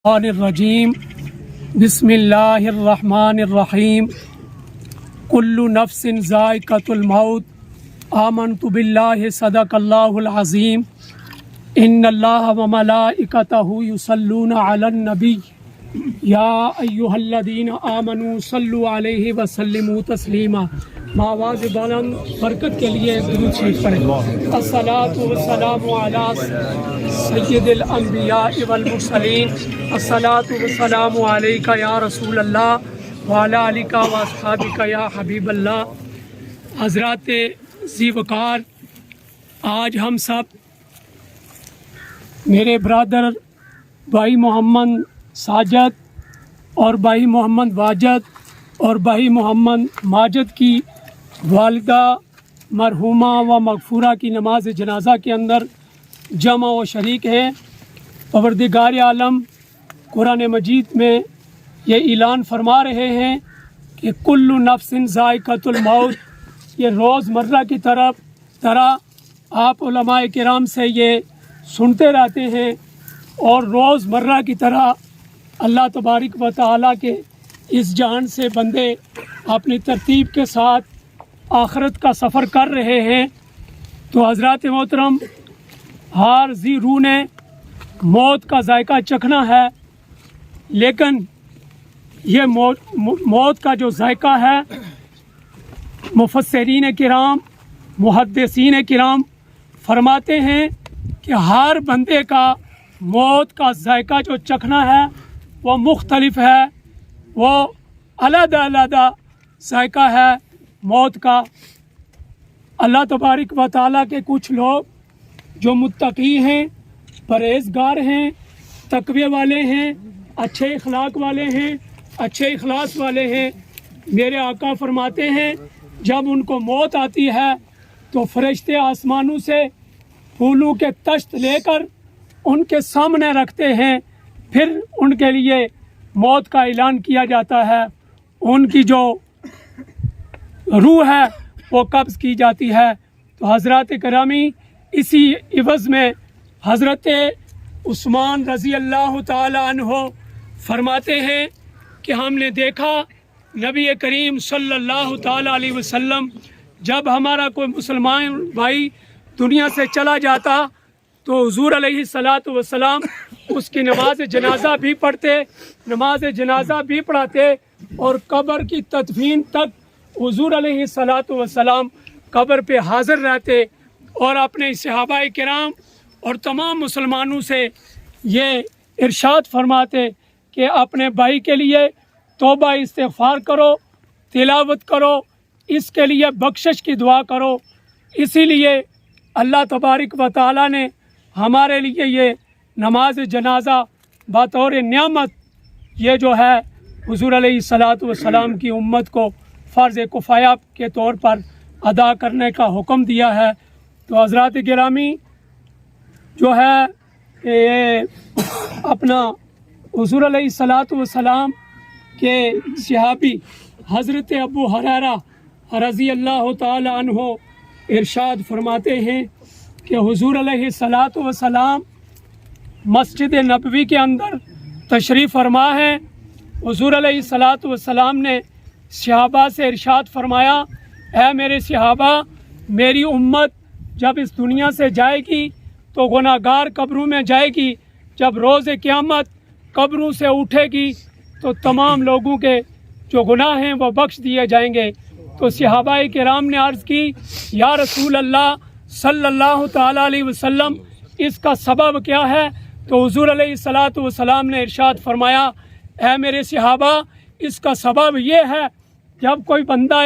الرجیم بسم اللہ الرحمن الرحیم کل نفس ذائقۃ الموت آمنت باللہ صدق اللہ العظیم ان اللہ وملائکتہ یصلون علی النبی یا ایہا الذین آمنوا صلوا علیہ وسلموا تسلیما آواز بلند برکت کے لیے درود شریف پڑھیں۔ الصلاۃ والسلام علی سید الانبیاء والمرسلین الصلاۃ والسلام علیک یا رسول اللہ وعلی آلک واصحابک یا حبیب اللہ۔ حضرات ذی وقار، آج ہم سب میرے برادر بھائی محمد ساجد اور بھائی محمد واجد اور بھائی محمد ماجد کی والدہ مرحومہ و مغفورہ کی نماز جنازہ کے اندر جمع و شریک ہیں۔ پروردگار عالم قرآن مجید میں یہ اعلان فرما رہے ہیں کہ کل نفس ذائقۃ الموت۔ یہ روز مرہ کی طرح آپ علماء کرام سے یہ سنتے رہتے ہیں، اور روز مرہ کی طرح اللہ تبارک و تعالیٰ کے اس جہان سے بندے اپنی ترتیب کے ساتھ آخرت کا سفر کر رہے ہیں۔ تو حضرات محترم، ہر ذی روح نے موت کا ذائقہ چکھنا ہے، لیکن یہ موت کا جو ذائقہ ہے، مفسرین کرام محدثین کرام فرماتے ہیں کہ ہر بندے کا موت کا ذائقہ جو چکھنا ہے وہ مختلف ہے، وہ علیحدہ ذائقہ ہے موت کا۔ اللہ تبارک و تعالیٰ کے کچھ لوگ جو متقی ہیں، پرہیزگار ہیں، تقوی والے ہیں، اچھے اخلاق والے ہیں، اچھے اخلاص والے ہیں، میرے آقا فرماتے ہیں جب ان کو موت آتی ہے تو فرشتے آسمانوں سے پھولوں کے تشت لے کر ان کے سامنے رکھتے ہیں، پھر ان کے لیے موت کا اعلان کیا جاتا ہے، ان کی جو روح ہے وہ قبض کی جاتی ہے۔ تو حضرات کرامی، اسی عوض میں حضرت عثمان رضی اللہ تعالی عنہ فرماتے ہیں کہ ہم نے دیکھا نبی کریم صلی اللہ تعالی علیہ وسلم جب ہمارا کوئی مسلمان بھائی دنیا سے چلا جاتا تو حضور علیہ الصلاۃ والسلام اس کی نماز جنازہ بھی پڑھتے، نماز جنازہ بھی پڑھاتے، اور قبر کی تدفین تک حضور علیہ الصلاۃ والسلام قبر پہ حاضر رہتے، اور اپنے صحابہ کرام اور تمام مسلمانوں سے یہ ارشاد فرماتے کہ اپنے بھائی کے لیے توبہ استغفار کرو، تلاوت کرو، اس کے لیے بخشش کی دعا کرو۔ اسی لیے اللہ تبارک و تعالیٰ نے ہمارے لیے یہ نماز جنازہ بطور نعمت یہ جو ہے حضور علیہ الصلاۃ والسلام کی امت کو فرض کفایہ کے طور پر ادا کرنے کا حکم دیا ہے۔ تو حضرات گرامی، جو ہے اپنا حضور علیہ الصلاۃ والسلام کے صحابی حضرت ابو ہریرہ رضی اللہ تعالی عنہ ارشاد فرماتے ہیں کہ حضور علیہ الصلاۃ والسلام مسجد نبوی کے اندر تشریف فرما ہے۔ حضور علیہ الصلاۃ والسلام نے صحابہ سے ارشاد فرمایا، اے میرے صحابہ، میری امت جب اس دنیا سے جائے گی تو گناہ گار قبروں میں جائے گی، جب روز قیامت قبروں سے اٹھے گی تو تمام لوگوں کے جو گناہ ہیں وہ بخش دیے جائیں گے۔ تو صحابہ کرام نے عرض کی، یا رسول اللہ صلی اللہ تعالیٰ علیہ وسلم، اس کا سبب کیا ہے؟ تو حضور علیہ الصلاۃ والسلام نے ارشاد فرمایا، اے میرے صحابہ، اس کا سبب یہ ہے جب کوئی بندہ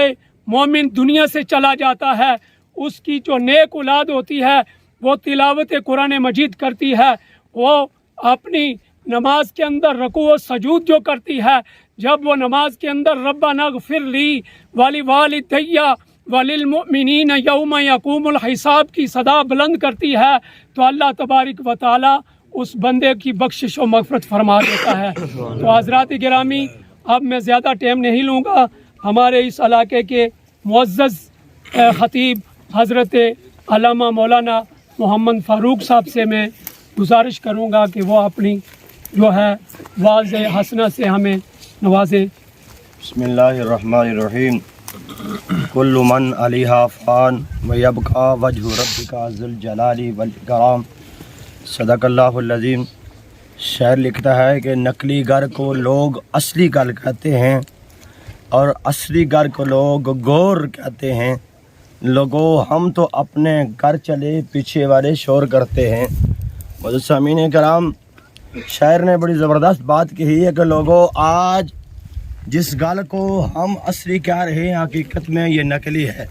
مومن دنیا سے چلا جاتا ہے، اس کی جو نیک اولاد ہوتی ہے وہ تلاوت قرآن مجید کرتی ہے، وہ اپنی نماز کے اندر رکوع و سجود جو کرتی ہے، جب وہ نماز کے اندر ربنا اغفر لی ولوالدی وللمؤمنین یوم یقوم الحساب کی صدا بلند کرتی ہے، تو اللہ تبارک و تعالی اس بندے کی بخشش و مغفرت فرما دیتا ہے۔ تو حضرات گرامی، اب میں زیادہ ٹائم نہیں لوں گا، ہمارے اس علاقے کے معزز خطیب حضرت علامہ مولانا محمد فاروق صاحب سے میں گزارش کروں گا کہ وہ اپنی जो है वाज़ हसना से हमें नवाजे। बिस्मिल्लाहिर्रहमानिर्रहीम। कुल्लु मन अलैहा फ़ान व यबका वजहु रब्बिका ज़ुल जलाली वल इकराम। सदक़ल्लाहुल अज़ीम। शायर लिखता है कि नकली घर को लोग असली घर कहते हैं और असली घर को लोग गौर कहते हैं। लोगों, हम तो अपने घर चले पीछे वाले शोर करते हैं। मुज़्ज़मीन कराम, शायर ने बड़ी ज़बरदस्त बात कही है कि लोगों, आज जिस गल को हम असली कह रहे हैं हकीकत में ये नकली है।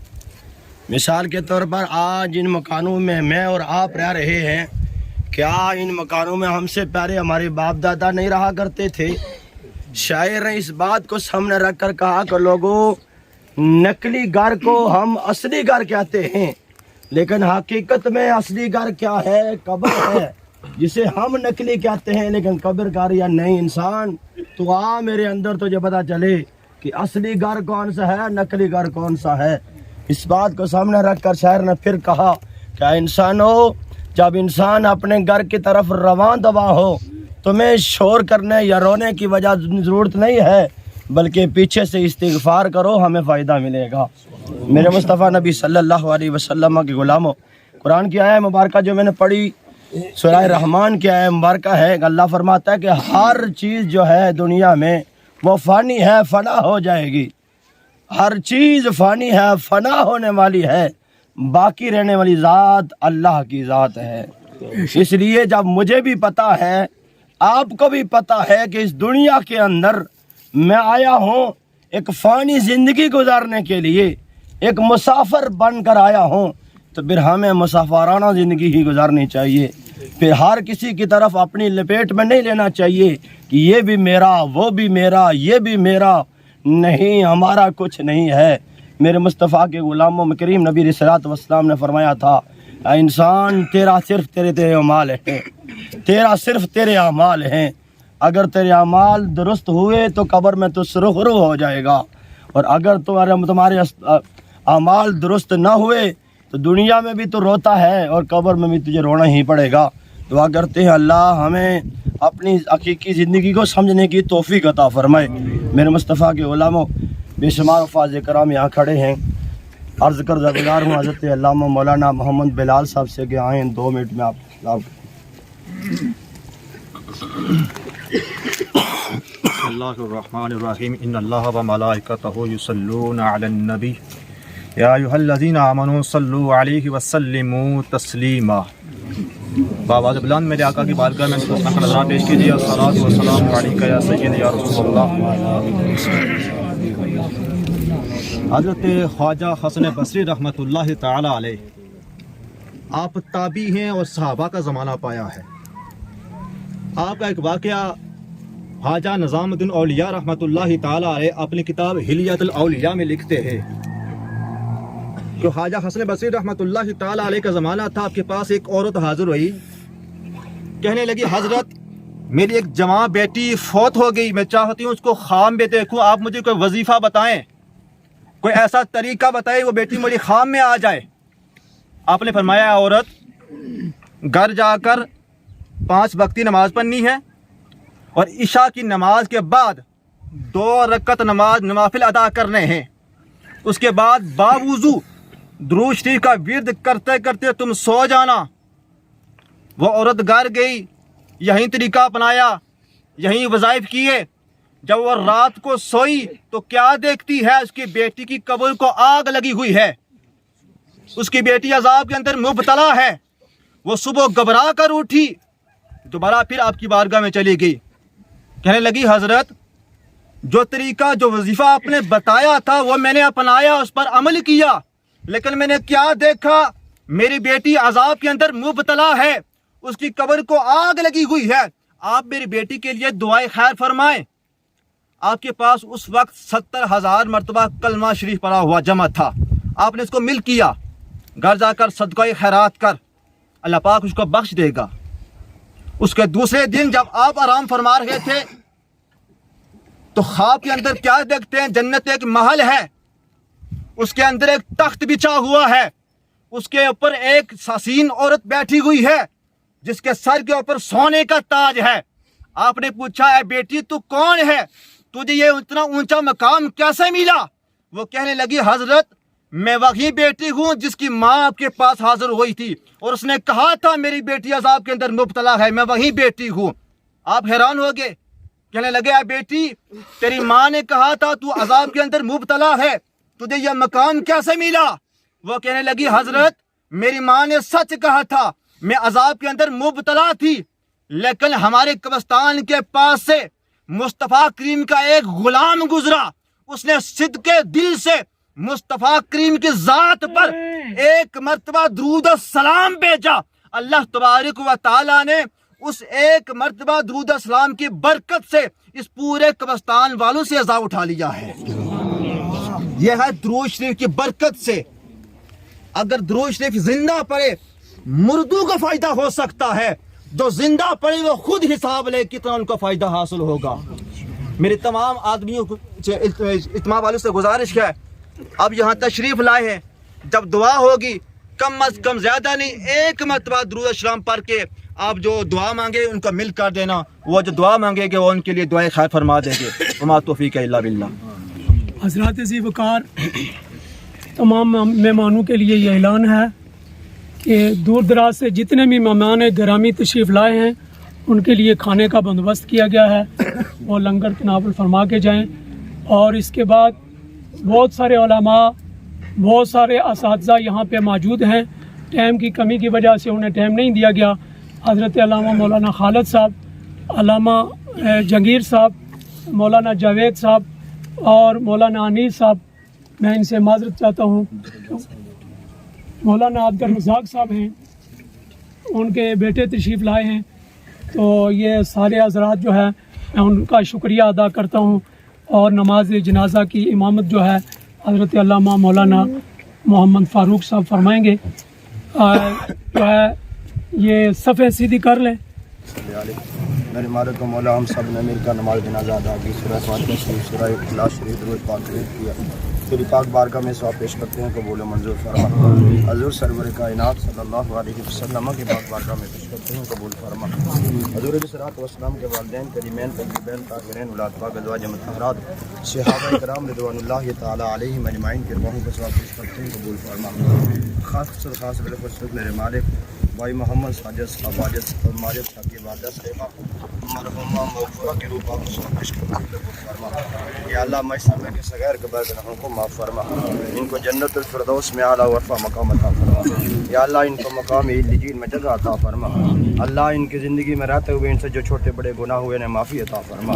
मिसाल के तौर पर आज इन मकानों में मैं और आप रह रहे हैं, क्या इन मकानों में हमसे पहले हमारे बाप दादा नहीं रहा करते थे? शायर ने इस बात को सामने रख कर कहा कि लोगों, नकली घर को हम असली घर कहते हैं, लेकिन हकीकत में असली घर क्या है? कब्र है, जिसे हम नकली कहते हैं, लेकिन कब्र घर या नहीं। इंसान तो आ मेरे अंदर तुझे पता चले कि असली घर कौन सा है, नकली घर कौन सा है। इस बात को सामने रख कर शायर ने फिर कहा, क्या इंसानों, जब इंसान अपने घर की तरफ रवां दवा हो, तुम्हें शोर करने या रोने की वजह ज़रूरत नहीं है, बल्कि पीछे से इस्तिग़फ़ार करो, हमें फ़ायदा मिलेगा। मेरे मुस्तफ़ा नबी सल्लल्लाहु अलैहि वसल्लम के ग़ुलामों, कुरान की आयत मुबारक जो मैंने पढ़ी सूरह रहमान की आयत मुबारक है। अल्लाह फरमाता है कि हर चीज़ जो है दुनिया में वो फ़ानी है, फ़ना हो जाएगी। हर चीज़ फ़ानी है, फ़ना होने वाली है, बाकी रहने वाली ज़ात अल्लाह की ज़ात है। इसलिए जब मुझे भी पता है, आपको भी पता है कि इस दुनिया के अंदर मैं आया हूँ एक फ़ानी ज़िंदगी गुजारने के लिए, एक मुसाफिर बन कर आया हूँ, तो फिर हमें मुसाफिराना ज़िंदगी ही गुजारनी चाहिए। फिर हर किसी की तरफ अपनी लपेट में नहीं लेना चाहिए कि ये भी मेरा, वो भी मेरा, ये भी मेरा। नहीं, हमारा कुछ नहीं है। मेरे मुस्तफ़ा के ग़ुलामों में करीम नबी अलैहिस्सलातु वस्सलाम ने फरमाया था, इंसान तेरा सिर्फ तेरे अमाल हैं, तेरा सिर्फ तेरे अमाल हैं। अगर तेरे अमाल दुरुस्त हुए तो कब्र में तो सुरखरू हो जाएगा, और अगर तुम्हारे अमाल दुरुस्त ना हुए तो दुनिया में भी तो रोता है और कब्र में भी तुझे रोना ही पड़ेगा। दुआ करते हैं अल्लाह हमें अपनी हकीकी ज़िंदगी को समझने की तौफीक अता फरमाए। मेरे मुस्तफ़ा के ग़ुलामों, बेशुमार अल्फाज़ कराम यहाँ खड़े हैं। अर्ज़ कर गुज़ार हूँ हज़रत अल्लामा मौलाना मोहम्मद बिलाल साहब से कि आएँ 2 मिनट में आप। बिस्मिल्लाहिर्रहमानिर्रहीम। इन्नल्लाह व मलाइकतहु युसल्लूना अलन नबी या अय्युहल्लज़ीना आमनू सल्लू अलैहि व सल्लिमू तस्लीमा। बावाज़ बुलंद मेरे आका की बारगाह में नज़रात पेश कीजिए। अस्सलातु वस्सलामु अलैका या सय्यदी या रसूलल्लाह। हज़रत ख्वाजा हसन बसरी रहमतुल्लाहि ताला अलैह, आप ताबी हैं और सहाबा का ज़माना पाया है। आपका एक वाक़या ख्वाजा निज़ामुद्दीन औलिया रहमतुल्लाहि ताला अलैह अपनी किताब हिलियतुल औलिया में लिखते हैं कि ख्वाजा हसन बसरी रहमतुल्लाहि ताला अलैह का ज़माना था। आपके पास एक औरत हाजिर हुई, कहने लगी, हज़रत मेरी एक जवान बेटी फौत हो गई, मैं चाहती हूँ उसको खाम में देखूँ, आप मुझे कोई वजीफ़ा बताएं, कोई ऐसा तरीका बताएं वो बेटी मेरी खाम में आ जाए। आपने फरमाया, औरत घर जाकर 5 वक्ती नमाज पढ़नी है और इशा की नमाज के बाद 2 रकत नमाज नवाफिल अदा करने हैं। उसके बाद बावुज़ू दुरूद शरीफ का विर्द करते करते तुम सो जाना। वो औरत घर गई, यही तरीका अपनाया, यही वज़ाइफ किए। जब वो रात को सोई तो क्या देखती है, उसकी बेटी की कब्र को आग लगी हुई है, उसकी बेटी अजाब के अंदर मुब्तला है। वो सुबह घबरा कर उठी, दोबारा फिर आपकी बारगाह में चली गई, कहने लगी, हजरत जो तरीका जो वजीफा आपने बताया था वो मैंने अपनाया, उस पर अमल किया, लेकिन मैंने क्या देखा, मेरी बेटी अजाब के अंदर मुब्तला है, उसकी कब्र को आग लगी हुई है। आप मेरी बेटी के लिए दुआए खैर फरमाएं। आपके पास उस वक्त 70,000 मरतबा कलमा शरीफ पड़ा हुआ जमा था। आपने इसको मिल किया, घर जाकर सदका खैरात कर, अल्लाह पाक उसको बख्श देगा। उसके दूसरे दिन जब आप आराम फरमा रहे थे तो ख्वाब के अंदर क्या देखते हैं, जन्नत एक महल है, उसके अंदर एक तख्त बिछा हुआ है, उसके ऊपर एक हसीन औरत बैठी हुई है जिसके सर के ऊपर सोने का ताज है। आपने पूछा है बेटी तू कौन है, तुझे ये इतना ऊंचा मकाम कैसे मिला? वो कहने लगी हजरत मैं वही बेटी हूँ जिसकी माँ आपके पास हाजिर हुई थी और उसने कहा था मेरी बेटी अजाब के अंदर मुब्तला है, मैं वही बेटी हूँ। आप हैरान हो गए, कहने लगे आ बेटी तेरी माँ ने कहा था तू अजाब के अंदर मुब्तला है, तुझे यह मकाम कैसे मिला? वो कहने लगी हजरत मेरी माँ ने सच कहा था, मैं अजाब के अंदर मुब्तला थी, लेकिन हमारे कब्रिस्तान के पास से मुस्तफ़ा करीम का एक गुलाम गुजरा, उसने सिद्के दिल से मुस्तफ़ा करीम की जात पर एक मर्तबा दुरूद सलाम भेजा। अल्लाह तबारक व तआला ने उस एक मर्तबा दुरूद सलाम की बरकत से इस पूरे कब्रिस्तान वालों से अज़ाब उठा लिया है। यह है दुरूद शरीफ की बरकत से। अगर दुरूद शरीफ जिंदा पढ़े मुर्दों को फायदा हो सकता है, जो जिंदा पड़े वो खुद हिसाब ले कितना उनको फायदा हासिल होगा। मेरे तमाम आदमियों को इत्मा वालों से गुजारिश है, अब यहाँ तशरीफ लाए हैं, जब दुआ होगी कम अज कम ज्यादा नहीं एक मरतबा दुरूद शरीफ पढ़ के आप जो दुआ मांगे उनको मिल कर देना, वो जो दुआ मांगेंगे वो उनके लिए दुआ खैर फरमा देंगे। वमा तौफीक इल्ला बिल्लाह। हज़रात ज़ी वक़ार, तमाम मेहमानों के लिए ये ऐलान है कि दूर दराज से जितने भी मेहमान गिरामी तशरीफ़ लाए हैं उनके लिए खाने का बंदोबस्त किया गया है, वो लंगर तनावुल फरमा के जाएँ। और इसके बाद बहुत सारे उलमा, बहुत सारे असातिज़ा यहाँ पे मौजूद हैं, टाइम की कमी की वजह से उन्हें टाइम नहीं दिया गया। हज़रत अल्लामा मौलाना खालिद साहब, अल्लामा जहांगीर साहब, मौलाना जावेद साहब और मौलाना अनीस साहब, मैं इनसे माजरत चाहता हूँ। मौलाना अब्दुल रज़ाक साहब हैं, उनके बेटे तशरीफ़ लाए हैं, तो ये सारे हज़रात जो है मैं उनका शुक्रिया अदा करता हूँ। और नमाज जनाजा की इमामत जो है हज़रत अल्लामा मौलाना मोहम्मद फ़ारूक साहब फरमाएंगे। जो है ये सफ़े सीधी कर लें। मेरे मालिक मौला हम सब ने मिलकर नमाज जनाजा अदा की, सूरह फातिहा शरीफ, सूरह इखलास शरीफ, दुरूद पाक शरीफ किया। तेरी पाक बारगाह में सवाब पेश करते हैं, कबूल मंजूर फरमा। हज़ूर सरवर कायनात सल्लल्लाहु अलैहि वसल्लम की पाक बारगाह में पेश करते हैं, कबूल फरमा। हज़ूर अलैहिस्सलातु वस्सलाम के वालिदैन करीमैन तय्यबैन ताहिरीन औलाद पाक अज़वाज मुतहहरात सहाबा किराम रिज़वानुल्लाहि तआला अलैहिम अजमईन के रूहों को सवाब पेश करते हैं, कबूल फरमा। खास बिलखुसूस मेरे मालिक भाई मोहम्मद साजिद साहब वाजिद और माजिद साहब की इबादत से मरहुमा मग़फ़ूरा के रूप में पेश करते हैं, कबूल फरमा। या अल्लाह मइसामे के सगैर कबार गुनाहों को माफ़ फरमा, इनको जन्नतुल फिरदौस में आला वफ़ा मकाम अता फरमा। या अल्लाह इनको मकाम इल्लिजीन में जगह अता फरमा। अल्लाह इनकी ज़िंदगी में रहते हुए इनसे जो छोटे बड़े गुनाह हुए ने माफ़ी अता फरमा।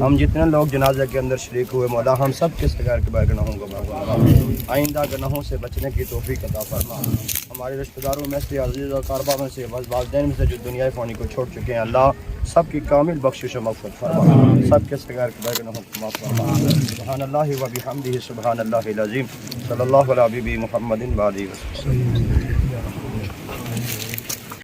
हम जितने लोग जनाजा के अंदर शरीक हुए मौला हम सब के सगैर कबार गुनाहों को माफ़ फरमा, आइंदा गुनाहों से बचने की तौफीक अता फरमा। हमारे रिश्तेदारों में से अज़ीज़ और कारबा में से वालिदैन में से जो दुनिया फ़ानी को छोड़ चुके हैं, अल्लाह सबकी कामिल बख्शिश और मग़फ़िरत फरमा, सब के सगैर कबार गुनाहों को माफ़ फरमा। सुब्हानल्लाहि व बिहम्दिही सुब्हानल्लाहिल अज़ीम। सल्लल्लाहु अला हबीबी मुहम्मदिन व आलिहि वसल्लम।